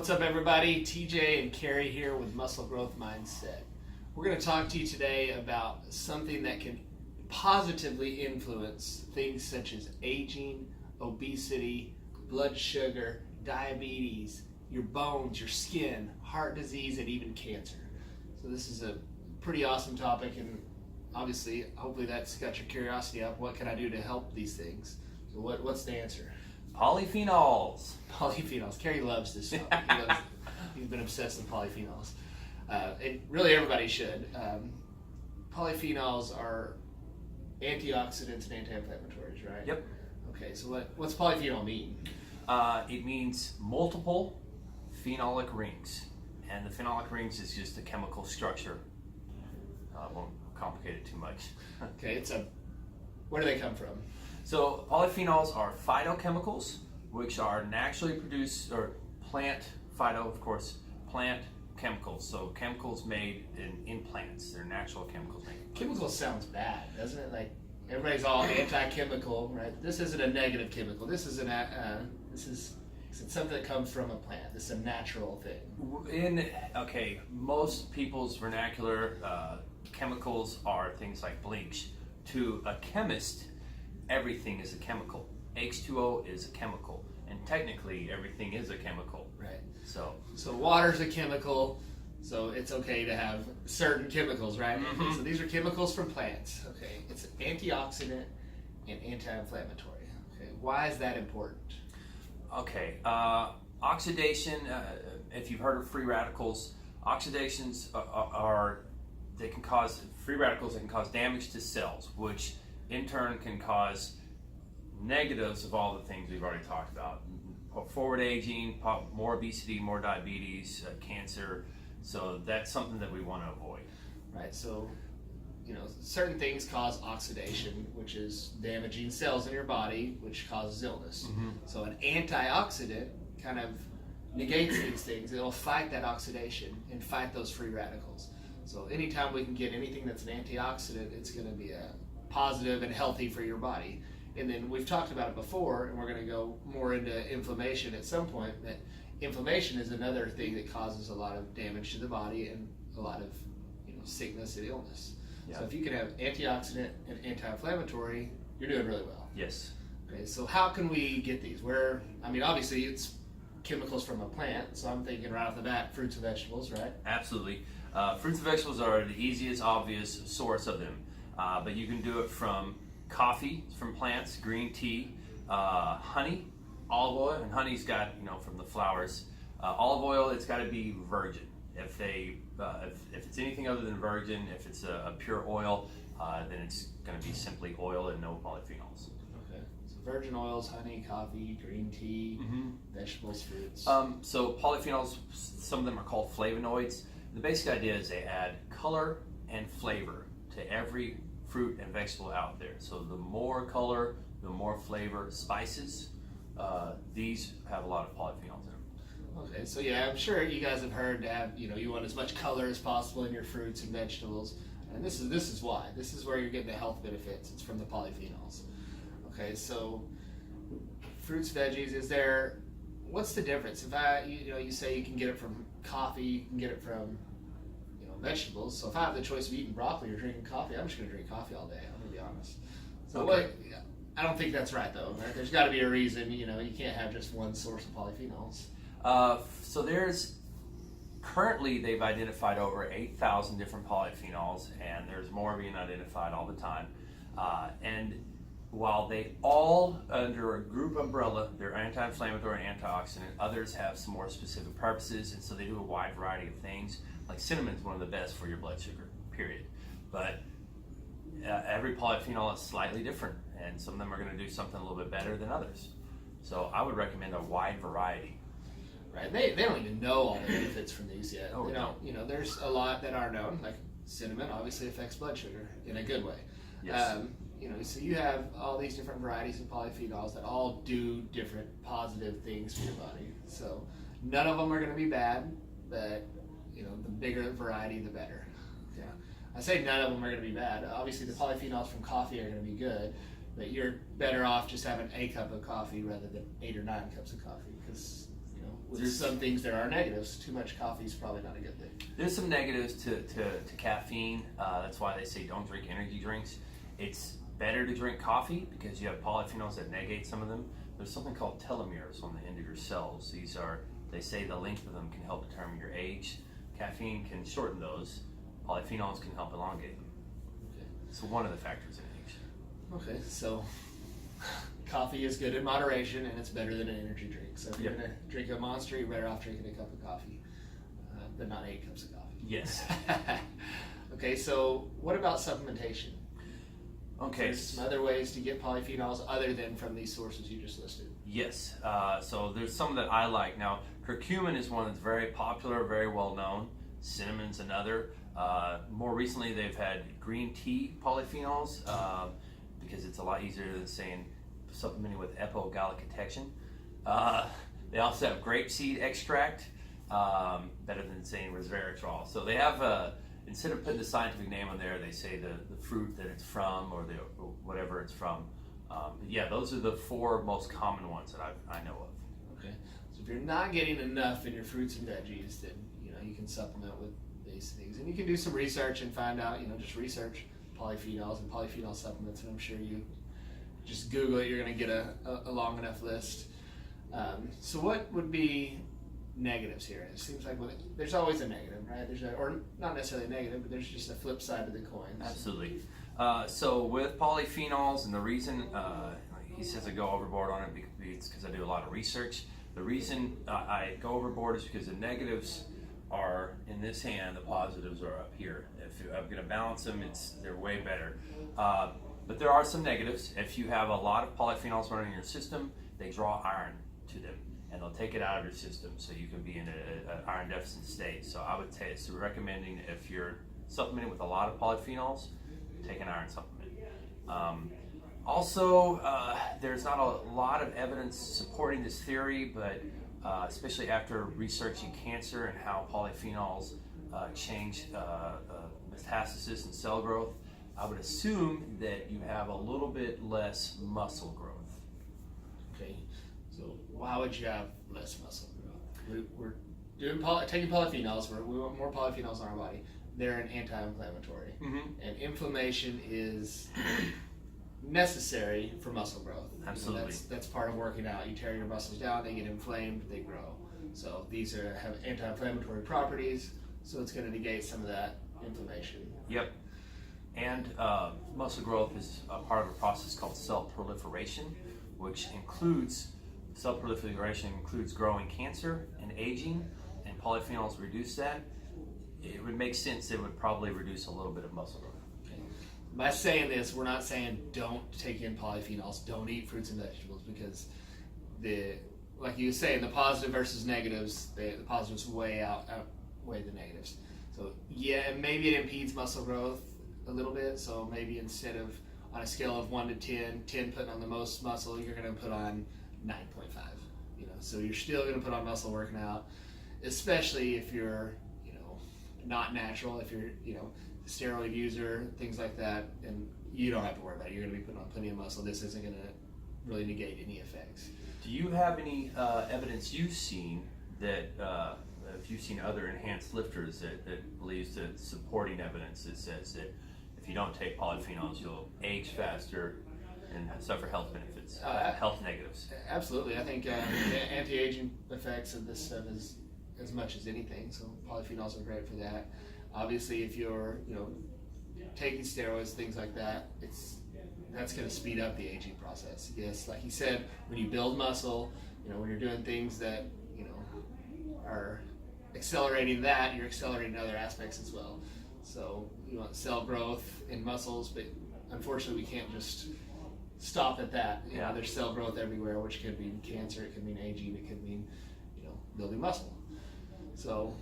What's up, everybody? TJ and Carrie here with Muscle Growth Mindset. We're going to talk to you today about something that can positively influence things such as aging, obesity, blood sugar, diabetes, your bones, your skin, heart disease, and even cancer. So this is a pretty awesome topic, and obviously, hopefully that's got your curiosity up. What can I do to help these things? So what's the answer? Polyphenols. Polyphenols. Carrie loves this topic. He's been obsessed with polyphenols. And really everybody should. Polyphenols are antioxidants and anti-inflammatories, right? Yep. Okay, so what's polyphenol mean? It means multiple phenolic rings. And the phenolic rings is just a chemical structure. Won't complicate it too much. Okay, where do they come from? So polyphenols are phytochemicals, which are naturally produced, or plant chemicals. So chemicals made in plants. They're natural chemicals made. Chemicals sounds bad, doesn't it? Like everybody's all anti-chemical, right? This isn't a negative chemical. This is it's something that comes from a plant. This is a natural thing. Most people's vernacular, chemicals are things like bleach. To a chemist, everything is a chemical. H2O is a chemical, and technically everything is a chemical. Right. So water's a chemical, so it's okay to have certain chemicals, right? Mm-hmm. So these are chemicals from plants. Okay, it's antioxidant and anti-inflammatory. Okay, why is that important? Okay, oxidation. If you've heard of free radicals, oxidations they can cause free radicals that can cause damage to cells, which in turn can cause negatives of all the things we've already talked about. Forward aging, more obesity, more diabetes, cancer. So that's something that we want to avoid. Right, so certain things cause oxidation, which is damaging cells in your body, which causes illness. Mm-hmm. So an antioxidant kind of negates these things. It'll fight that oxidation and fight those free radicals. So anytime we can get anything that's an antioxidant, it's going to be a positive and healthy for your body. And then we've talked about it before, and we're going to go more into inflammation at some point, that inflammation is another thing that causes a lot of damage to the body and a lot of sickness and illness. Yeah. So if you can have antioxidant and anti-inflammatory, you're doing really well. Yes. Okay, so how can we get these? Obviously it's chemicals from a plant, so I'm thinking right off the bat, fruits and vegetables, right? Absolutely. Fruits and vegetables are the easiest, obvious source of them. But you can do it from coffee, from plants, green tea, honey, olive oil, and honey's got, from the flowers. Olive oil, it's got to be virgin. If it's anything other than virgin, if it's a pure oil, then it's going to be simply oil and no polyphenols. Okay. So virgin oils, honey, coffee, green tea, Mm-hmm. vegetables, fruits. So polyphenols, some of them are called flavonoids. The basic idea is they add color and flavor to every fruit and vegetable out there. So the more color, the more flavor. Spices, these have a lot of polyphenols in them. Okay, so yeah, I'm sure you guys have heard to have, you want as much color as possible in your fruits and vegetables. And this is why. This is where you're getting the health benefits. It's from the polyphenols. Okay, so fruits, veggies, what's the difference? If you say you can get it from coffee, you can get it from, vegetables. So if I have the choice of eating broccoli or drinking coffee, I'm just going to drink coffee all day. I'm going to be honest. So okay. I don't think that's right though. Right? There's got to be a reason. You can't have just one source of polyphenols. So currently they've identified over 8,000 different polyphenols, and there's more being identified all the time. And while they all, under a group umbrella, they're anti-inflammatory and antioxidant, others have some more specific purposes, and so they do a wide variety of things. Like cinnamon is one of the best for your blood sugar, period. But every polyphenol is slightly different, and some of them are going to do something a little bit better than others. So I would recommend a wide variety. Right, they don't even know all the benefits from these yet. Oh, they don't. There's a lot that are known, like cinnamon obviously affects blood sugar in a good way. Yes. So you have all these different varieties of polyphenols that all do different positive things for your body. So none of them are going to be bad, but the bigger the variety, the better. Yeah, I say none of them are going to be bad. Obviously, the polyphenols from coffee are going to be good, but you're better off just having a cup of coffee rather than 8 or 9 cups of coffee, because with some things there are negatives. Too much coffee is probably not a good thing. There's some negatives to caffeine. That's why they say don't drink energy drinks. It's better to drink coffee because you have polyphenols that negate some of them. There's something called telomeres on the end of your cells. They say the length of them can help determine your age. Caffeine can shorten those. Polyphenols can help elongate them. Okay. So one of the factors in age. Okay, so coffee is good in moderation, and it's better than an energy drink. So if you're going to drink a Monster, you're better off drinking a cup of coffee, but not 8 cups of coffee. Yes. Okay, so what about supplementation? Okay. There's some other ways to get polyphenols other than from these sources you just listed. Yes. So there's some that I like. Now, curcumin is one that's very popular, very well known. Cinnamon's another. More recently, they've had green tea polyphenols because it's a lot easier than saying supplementing with epogallocatechin. They also have grapeseed extract, better than saying resveratrol. So they have instead of putting the scientific name on there, they say the fruit that it's from or whatever it's from. Yeah, those are the 4 most common ones that I know of. Okay, so if you're not getting enough in your fruits and veggies, then you can supplement with these things, and you can do some research and find out. Just research polyphenols and polyphenol supplements, and I'm sure you just Google it, you're going to get a long enough list. So what would be negatives here? It seems like there's always a negative, right? Or not necessarily a negative, but there's just a flip side of the coin. Absolutely. So with polyphenols, and the reason he says I go overboard on it because I do a lot of research. The reason I go overboard is because the negatives are in this hand, the positives are up here. If I'm going to balance them, they're way better. But there are some negatives. If you have a lot of polyphenols running in your system, they draw iron to them, and they'll take it out of your system, so you can be in an iron deficit state. So I would say it's recommending, if you're supplementing with a lot of polyphenols, take an iron supplement. Also, there's not a lot of evidence supporting this theory, but especially after researching cancer and how polyphenols change metastasis and cell growth, I would assume that you have a little bit less muscle growth. Okay, so why would you have less muscle growth? We're taking polyphenols. We want more polyphenols in our body. They're an anti-inflammatory, and inflammation is necessary for muscle growth. Absolutely. That's part of working out. You tear your muscles down, they get inflamed, they grow. So these have anti-inflammatory properties, so it's going to negate some of that inflammation. Yep. And muscle growth is a part of a process called cell proliferation, which includes growing cancer and aging, and polyphenols reduce that. It would make sense it would probably reduce a little bit of muscle growth. Okay. By saying this, we're not saying don't take in polyphenols, don't eat fruits and vegetables, because like you were saying, the positive versus negatives, the positives outweigh the negatives. So yeah, maybe it impedes muscle growth a little bit. So maybe instead of on a scale of 1 to 10 putting on the most muscle, you're going to put on 9.5. So you're still going to put on muscle working out, especially if you're not natural. If you're steroid user, things like that, and you don't have to worry about it. You're going to be putting on plenty of muscle. This isn't going to really negate any effects. Do you have any evidence you've seen that if you've seen other enhanced lifters that believes that supporting evidence that says that if you don't take polyphenols, you'll age faster and suffer health benefits, health negatives? Absolutely. I think the anti-aging effects of this stuff is as much as anything. So polyphenols are great for that. Obviously, if you're taking steroids, things like that, that's going to speed up the aging process. Yes, like you said, when you build muscle, when you're doing things that are accelerating that, you're accelerating other aspects as well. So you want cell growth in muscles, but unfortunately we can't just stop at that. There's cell growth everywhere, which could mean cancer, it could mean aging, it could mean building muscle. So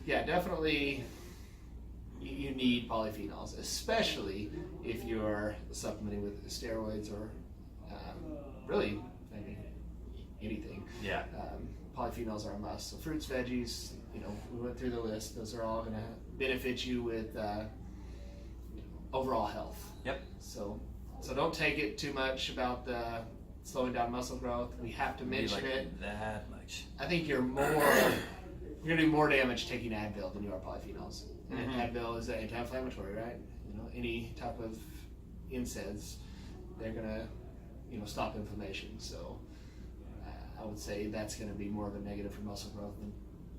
definitely you need polyphenols, especially if you're supplementing with steroids or really anything. Yeah. Polyphenols are a must. So fruits, veggies, we went through the list. Those are all going to benefit you with overall health. Yep. So don't take it too much about the slowing down muscle growth. We have to mention it. That much. I think you're gonna do more damage taking Advil than you are polyphenols. And Advil is an anti-inflammatory, right? You know, any type of NSAIDs, they're gonna, stop inflammation. So I would say that's gonna be more of a negative for muscle growth than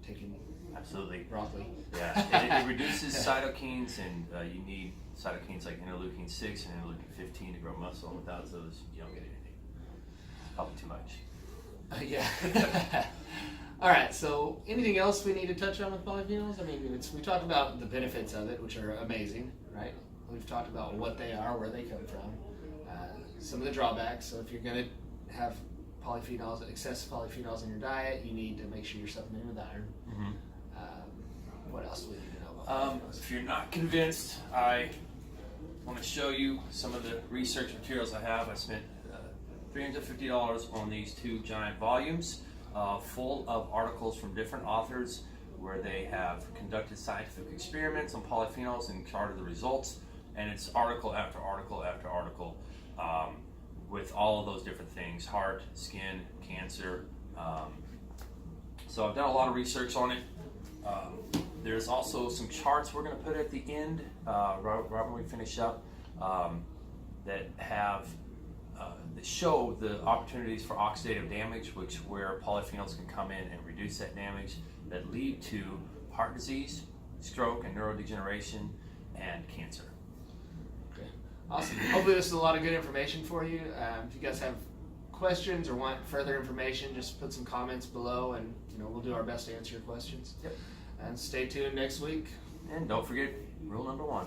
taking absolutely broccoli. Yeah, it reduces cytokines, and you need cytokines like interleukin 6 and interleukin 15 to grow muscle. And without those, you don't get anything. Probably too much. Yeah. All right. So, anything else we need to touch on with polyphenols? I mean, we talked about the benefits of it, which are amazing, right? We've talked about what they are, where they come from, some of the drawbacks. So, if you're going to have polyphenols, excessive polyphenols in your diet, you need to make sure you're supplementing with iron. What else do we need to know about polyphenols? If you're not convinced, I want to show you some of the research materials I have. I spent $350 on these 2 giant volumes full of articles from different authors where they have conducted scientific experiments on polyphenols and charted the results. And it's article after article after article with all of those different things: heart, skin, cancer. So I've done a lot of research on it. There's also some charts we're going to put at the end, right when we finish up, that have that show the opportunities for oxidative damage, where polyphenols can come in and reduce that damage, that lead to heart disease, stroke, and neurodegeneration, and cancer. Okay, awesome. Hopefully this is a lot of good information for you. If you guys have questions or want further information, just put some comments below, and we'll do our best to answer your questions. Yep. And stay tuned next week. And don't forget rule number 1.